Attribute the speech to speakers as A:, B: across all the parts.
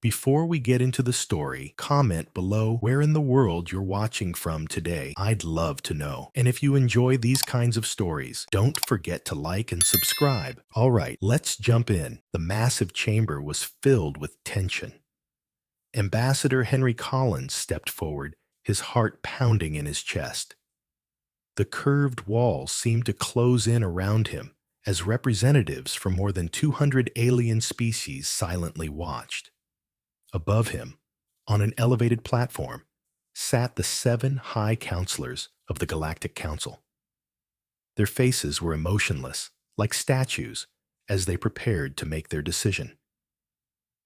A: Before we get into the story, comment below where in the world you're watching from today. I'd love to know. And if you enjoy these kinds of stories, don't forget to like and subscribe. All right, let's jump in. The massive chamber was filled with tension. Ambassador Henry Collins stepped forward, his heart pounding in his chest. The curved walls seemed to close in around him as representatives from more than 200 alien species silently watched. Above him, on an elevated platform, sat the 7 high counselors of the Galactic Council. Their faces were emotionless, like statues, as they prepared to make their decision.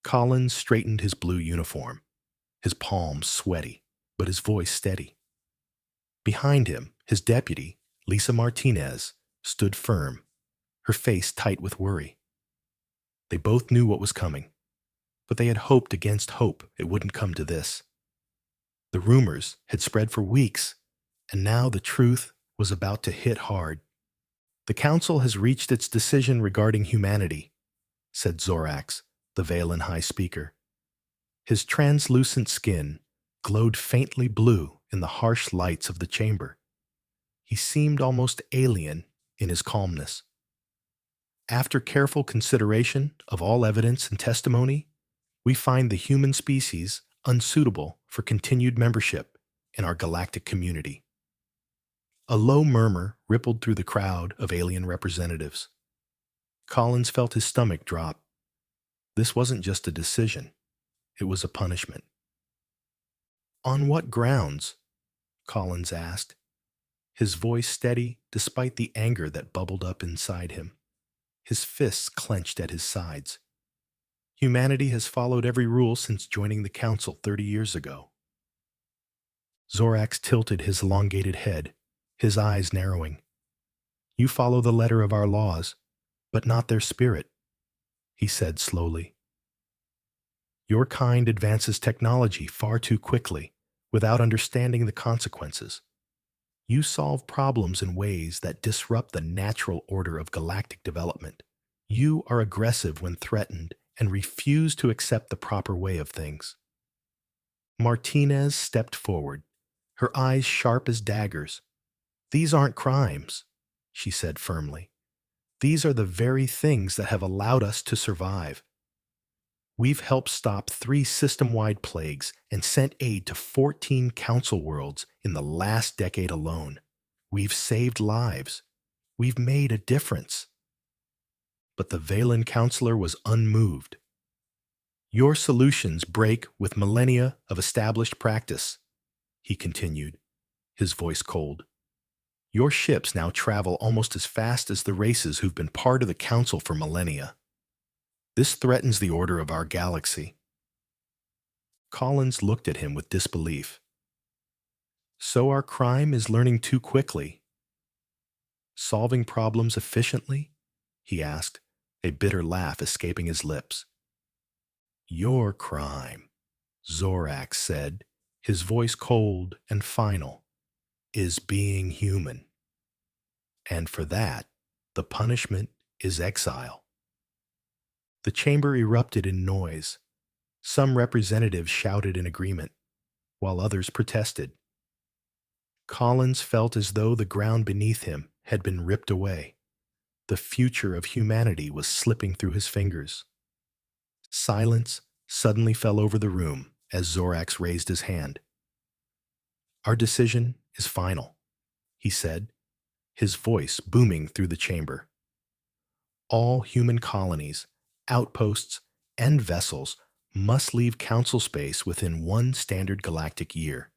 A: Collins straightened his blue uniform, his palms sweaty, but his voice steady. Behind him, his deputy, Lisa Martinez, stood firm, her face tight with worry. They both knew what was coming, but they had hoped against hope it wouldn't come to this. The rumors had spread for weeks, and now the truth was about to hit hard. "The Council has reached its decision regarding humanity," said Zorax, the Valen High Speaker. His translucent skin glowed faintly blue in the harsh lights of the chamber. He seemed almost alien in his calmness. "After careful consideration of all evidence and testimony, we find the human species unsuitable for continued membership in our galactic community." A low murmur rippled through the crowd of alien representatives. Collins felt his stomach drop. This wasn't just a decision, it was a punishment. "On what grounds?" Collins asked, his voice steady despite the anger that bubbled up inside him. His fists clenched at his sides. "Humanity has followed every rule since joining the Council 30 years ago." Zorax tilted his elongated head, his eyes narrowing. "You follow the letter of our laws, but not their spirit," he said slowly. "Your kind advances technology far too quickly, without understanding the consequences. You solve problems in ways that disrupt the natural order of galactic development. You are aggressive when threatened and refuse to accept the proper way of things." Martinez stepped forward, her eyes sharp as daggers. "These aren't crimes," she said firmly. "These are the very things that have allowed us to survive. We've helped stop 3 system-wide plagues and sent aid to 14 council worlds in the last decade alone. We've saved lives. We've made a difference." But the Valen counselor was unmoved. "Your solutions break with millennia of established practice," he continued, his voice cold. "Your ships now travel almost as fast as the races who've been part of the Council for millennia. This threatens the order of our galaxy." Collins looked at him with disbelief. "So our crime is learning too quickly? Solving problems efficiently?" he asked, a bitter laugh escaping his lips. "Your crime," Zorax said, his voice cold and final, "is being human. And for that, the punishment is exile." The chamber erupted in noise. Some representatives shouted in agreement, while others protested. Collins felt as though the ground beneath him had been ripped away. The future of humanity was slipping through his fingers. Silence suddenly fell over the room as Zorax raised his hand. "Our decision is final," he said, his voice booming through the chamber. "All human colonies, outposts, and vessels must leave Council space within 1 standard galactic year.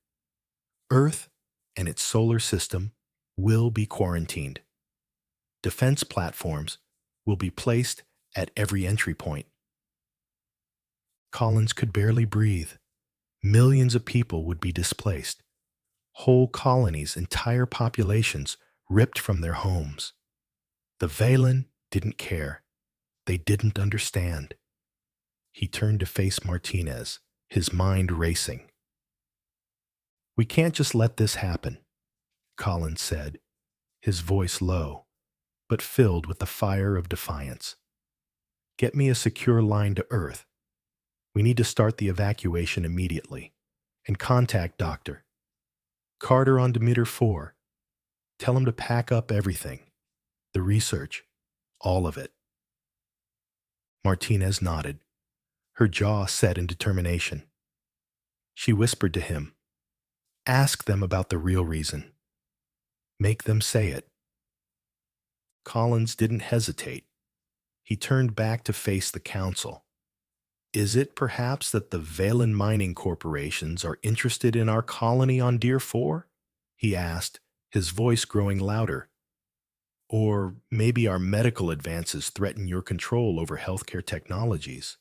A: Earth and its solar system will be quarantined. Defense platforms will be placed at every entry point." Collins could barely breathe. Millions of people would be displaced. Whole colonies, entire populations ripped from their homes. The Valen didn't care. They didn't understand. He turned to face Martinez, his mind racing. "We can't just let this happen," Collins said, his voice low, but filled with the fire of defiance. "Get me a secure line to Earth. We need to start the evacuation immediately and contact Dr. Carter on Demeter 4. Tell him to pack up everything, the research, all of it. Martinez nodded, her jaw set in determination. She whispered to him, "Ask them about the real reason. Make them say it." Collins didn't hesitate. He turned back to face the council. "Is it perhaps that the Valen mining corporations are interested in our colony on Deer 4? He asked, his voice growing louder. "Or maybe our medical advances threaten your control over healthcare technologies?"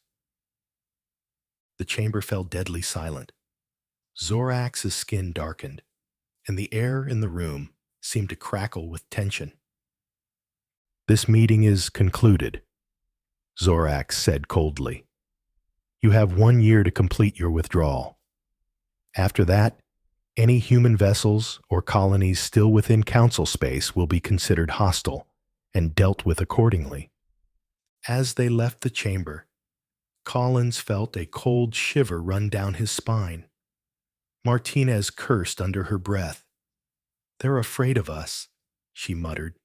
A: The chamber fell deadly silent. Zorax's skin darkened, and the air in the room seemed to crackle with tension. "This meeting is concluded," Zorax said coldly. "You have 1 year to complete your withdrawal. After that, any human vessels or colonies still within council space will be considered hostile and dealt with accordingly." As they left the chamber, Collins felt a cold shiver run down his spine. Martinez cursed under her breath. "They're afraid of us," she muttered.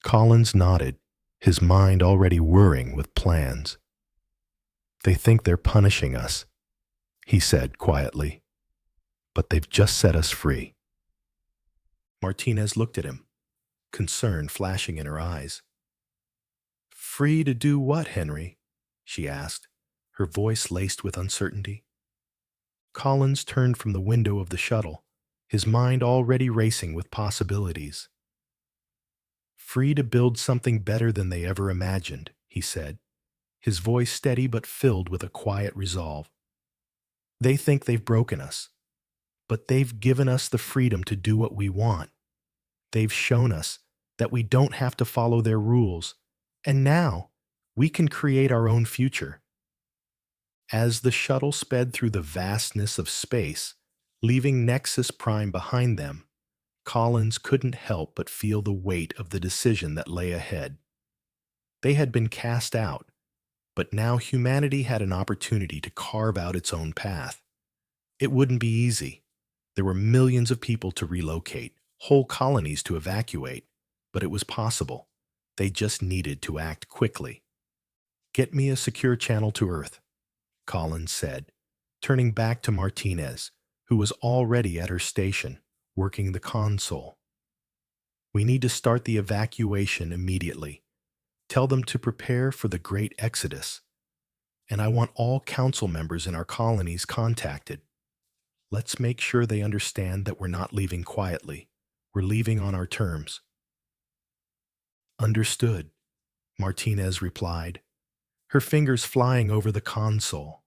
A: Collins nodded, his mind already whirring with plans. "They think they're punishing us," he said quietly, "but they've just set us free." Martinez looked at him, concern flashing in her eyes. "Free to do what, Henry?" she asked, her voice laced with uncertainty. Collins turned from the window of the shuttle, his mind already racing with possibilities. "Free to build something better than they ever imagined," he said, his voice steady but filled with a quiet resolve. "They think they've broken us, but they've given us the freedom to do what we want. They've shown us that we don't have to follow their rules, and now we can create our own future." As the shuttle sped through the vastness of space, leaving Nexus Prime behind them, Collins couldn't help but feel the weight of the decision that lay ahead. They had been cast out, but now humanity had an opportunity to carve out its own path. It wouldn't be easy. There were millions of people to relocate, whole colonies to evacuate, but it was possible. They just needed to act quickly. "Get me a secure channel to Earth," Collins said, turning back to Martinez, who was already at her station, working the console. "We need to start the evacuation immediately. Tell them to prepare for the Great Exodus. And I want all council members in our colonies contacted. Let's make sure they understand that we're not leaving quietly. We're leaving on our terms." "Understood," Martinez replied, her fingers flying over the console.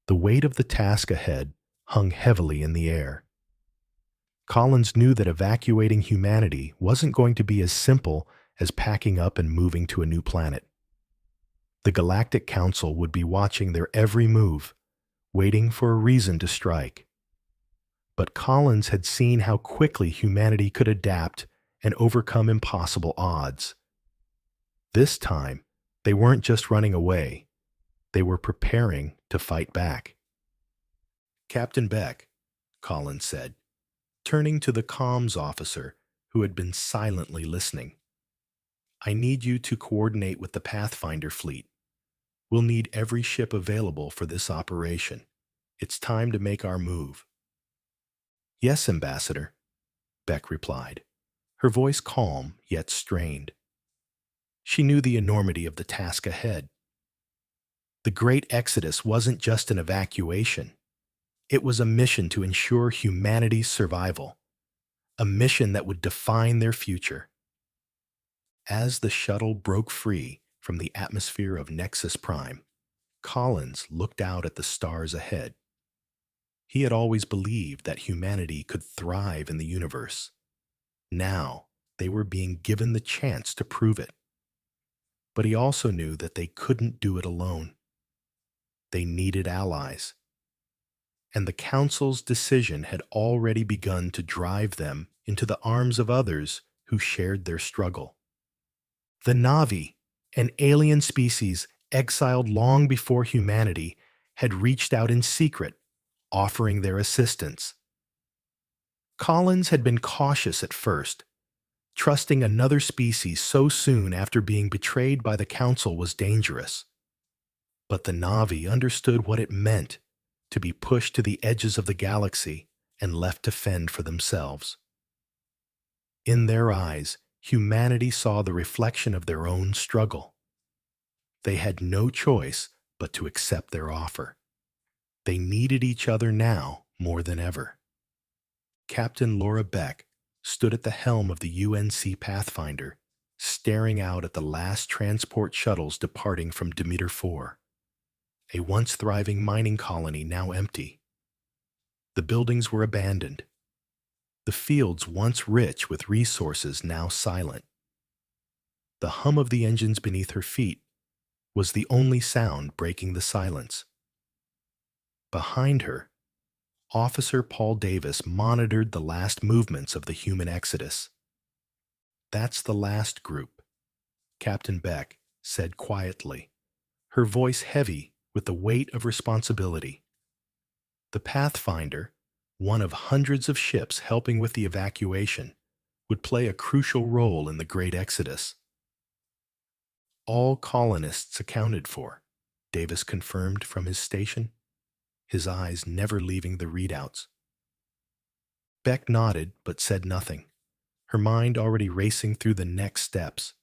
A: The weight of the task ahead hung heavily in the air. Collins knew that evacuating humanity wasn't going to be as simple as packing up and moving to a new planet. The Galactic Council would be watching their every move, waiting for a reason to strike. But Collins had seen how quickly humanity could adapt and overcome impossible odds. This time, they weren't just running away. They were preparing to fight back. "Captain Beck," Collins said, turning to the comms officer who had been silently listening, "I need you to coordinate with the Pathfinder fleet. We'll need every ship available for this operation. It's time to make our move." "Yes, Ambassador," Beck replied, her voice calm yet strained. She knew the enormity of the task ahead. The Great Exodus wasn't just an evacuation. It was a mission to ensure humanity's survival, a mission that would define their future. As the shuttle broke free from the atmosphere of Nexus Prime, Collins looked out at the stars ahead. He had always believed that humanity could thrive in the universe. Now, they were being given the chance to prove it. But he also knew that they couldn't do it alone. They needed allies. And the Council's decision had already begun to drive them into the arms of others who shared their struggle. The Na'vi, an alien species exiled long before humanity, had reached out in secret, offering their assistance. Collins had been cautious at first, trusting another species so soon after being betrayed by the Council was dangerous. But the Na'vi understood what it meant to be pushed to the edges of the galaxy and left to fend for themselves. In their eyes, humanity saw the reflection of their own struggle. They had no choice but to accept their offer. They needed each other now more than ever. Captain Laura Beck stood at the helm of the UNC Pathfinder, staring out at the last transport shuttles departing from Demeter 4, a once thriving mining colony now empty. The buildings were abandoned. The fields once rich with resources now silent. The hum of the engines beneath her feet was the only sound breaking the silence. Behind her, Officer Paul Davis monitored the last movements of the human exodus. "That's the last group," Captain Beck said quietly, her voice heavy with the weight of responsibility. The Pathfinder, one of hundreds of ships helping with the evacuation, would play a crucial role in the Great Exodus. "All colonists accounted for," Davis confirmed from his station, his eyes never leaving the readouts. Beck nodded but said nothing, her mind already racing through the next steps.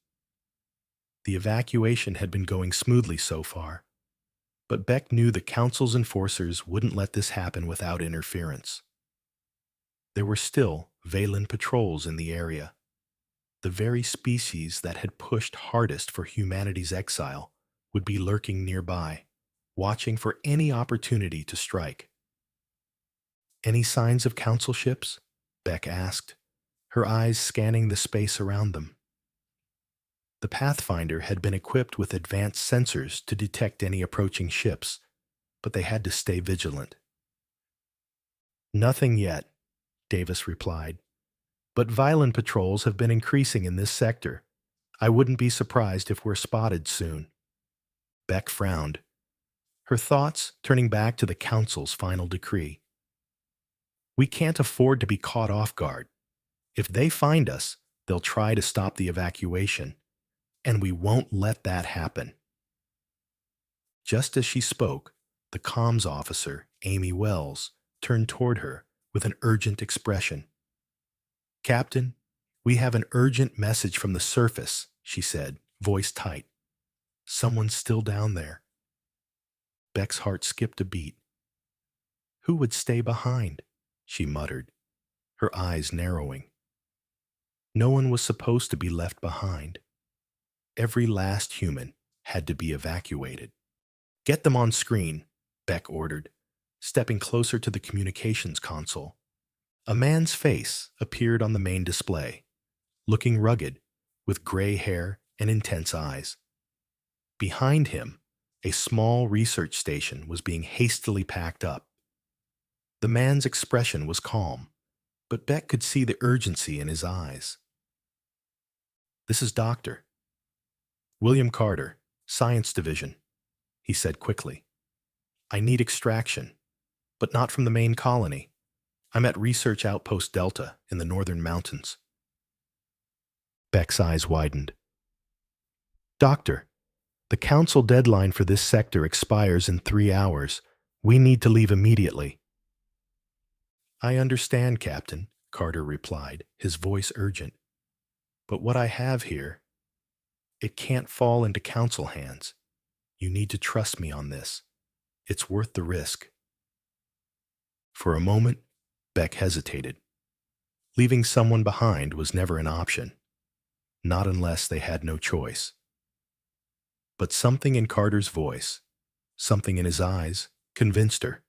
A: The evacuation had been going smoothly so far, but Beck knew the Council's enforcers wouldn't let this happen without interference. There were still Valen patrols in the area, the very species that had pushed hardest for humanity's exile would be lurking nearby, watching for any opportunity to strike. "Any signs of Council ships?" Beck asked, her eyes scanning the space around them. The Pathfinder had been equipped with advanced sensors to detect any approaching ships, but they had to stay vigilant. "Nothing yet," Davis replied, "but violent patrols have been increasing in this sector. I wouldn't be surprised if we're spotted soon." Beck frowned, her thoughts turning back to the Council's final decree. "We can't afford to be caught off guard. If they find us, they'll try to stop the evacuation, and we won't let that happen." Just as she spoke, the comms officer, Amy Wells, turned toward her with an urgent expression. "Captain, we have an urgent message from the surface," she said, voice tight. "Someone's still down there." Beck's heart skipped a beat. "Who would stay behind?" she muttered, her eyes narrowing. No one was supposed to be left behind. Every last human had to be evacuated. "Get them on screen," Beck ordered, stepping closer to the communications console. A man's face appeared on the main display, looking rugged, with gray hair and intense eyes. Behind him, a small research station was being hastily packed up. The man's expression was calm, but Beck could see the urgency in his eyes. "This is Dr. William Carter, Science Division," he said quickly. "I need extraction, but not from the main colony. I'm at Research Outpost Delta in the northern mountains." Beck's eyes widened. "Doctor, the Council deadline for this sector expires in 3 hours. We need to leave immediately." "I understand, Captain," Carter replied, his voice urgent. "But what I have here, it can't fall into Council hands. You need to trust me on this. It's worth the risk." For a moment, Beck hesitated. Leaving someone behind was never an option, not unless they had no choice. But something in Carter's voice, something in his eyes, convinced her.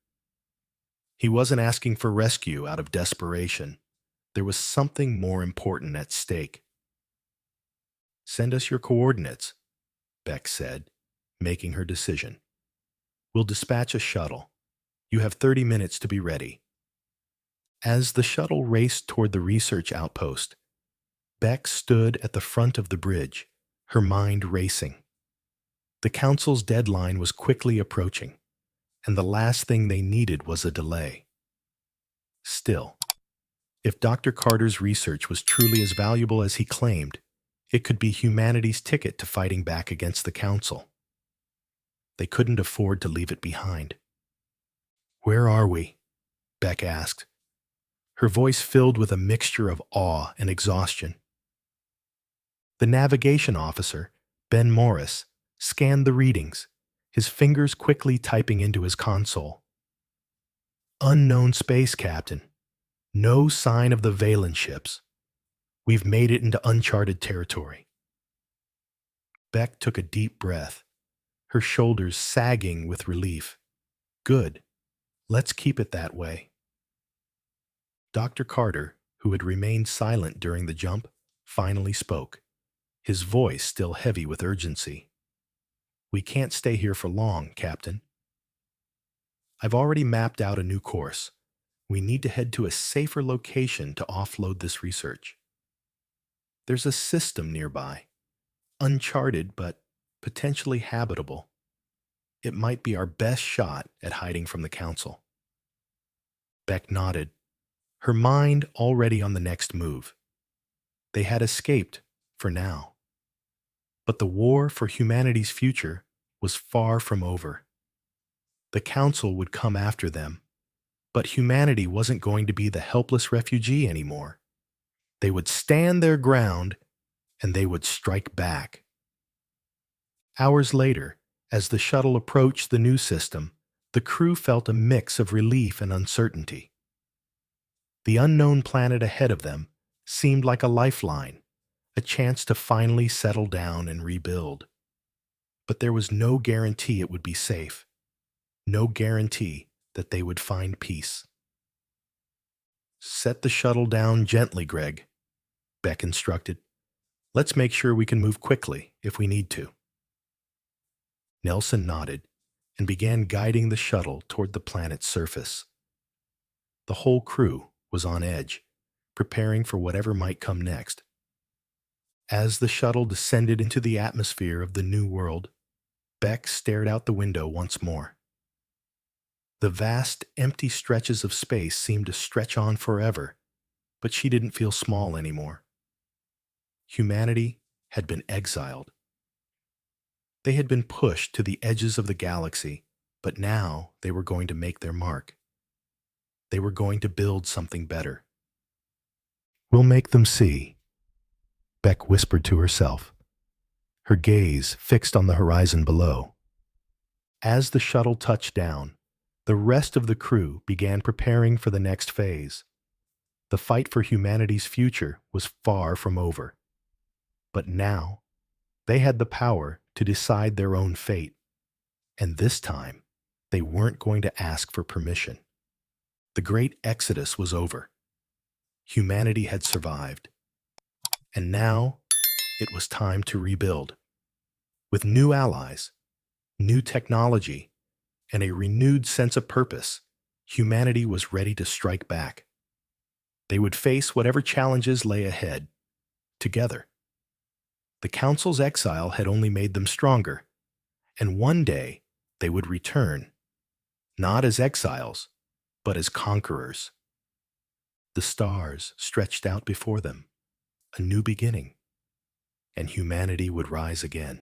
A: He wasn't asking for rescue out of desperation. There was something more important at stake. "Send us your coordinates," Beck said, making her decision. "We'll dispatch a shuttle. You have 30 minutes to be ready." As the shuttle raced toward the research outpost, Beck stood at the front of the bridge, her mind racing. The Council's deadline was quickly approaching, and the last thing they needed was a delay. Still, if Dr. Carter's research was truly as valuable as he claimed, it could be humanity's ticket to fighting back against the Council. They couldn't afford to leave it behind. "Where are we?" Beck asked, her voice filled with a mixture of awe and exhaustion. The navigation officer, Ben Morris, scanned the readings, his fingers quickly typing into his console. "Unknown space, Captain. No sign of the Valen ships. We've made it into uncharted territory." Beck took a deep breath, her shoulders sagging with relief. "Good. Let's keep it that way." Dr. Carter, who had remained silent during the jump, finally spoke, his voice still heavy with urgency. "We can't stay here for long, Captain. I've already mapped out a new course. We need to head to a safer location to offload this research. There's a system nearby, uncharted but potentially habitable. It might be our best shot at hiding from the Council." Beck nodded, her mind already on the next move. They had escaped, for now. But the war for humanity's future was far from over. The Council would come after them, but humanity wasn't going to be the helpless refugee anymore. They would stand their ground, and they would strike back. Hours later, as the shuttle approached the new system, the crew felt a mix of relief and uncertainty. The unknown planet ahead of them seemed like a lifeline, a chance to finally settle down and rebuild. But there was no guarantee it would be safe, no guarantee that they would find peace. "Set the shuttle down gently, Greg," Beck instructed. "Let's make sure we can move quickly if we need to." Nelson nodded and began guiding the shuttle toward the planet's surface. The whole crew was on edge, preparing for whatever might come next. As the shuttle descended into the atmosphere of the new world, Beck stared out the window once more. The vast, empty stretches of space seemed to stretch on forever, but she didn't feel small anymore. Humanity had been exiled. They had been pushed to the edges of the galaxy, but now they were going to make their mark. They were going to build something better. "We'll make them see," Beck whispered to herself, her gaze fixed on the horizon below. As the shuttle touched down, the rest of the crew began preparing for the next phase. The fight for humanity's future was far from over. But now, they had the power to decide their own fate. And this time, they weren't going to ask for permission. The great exodus was over. Humanity had survived. And now, it was time to rebuild. With new allies, new technology, and a renewed sense of purpose, humanity was ready to strike back. They would face whatever challenges lay ahead, together. The Council's exile had only made them stronger, and one day they would return, not as exiles, but as conquerors. The stars stretched out before them, a new beginning, and humanity would rise again.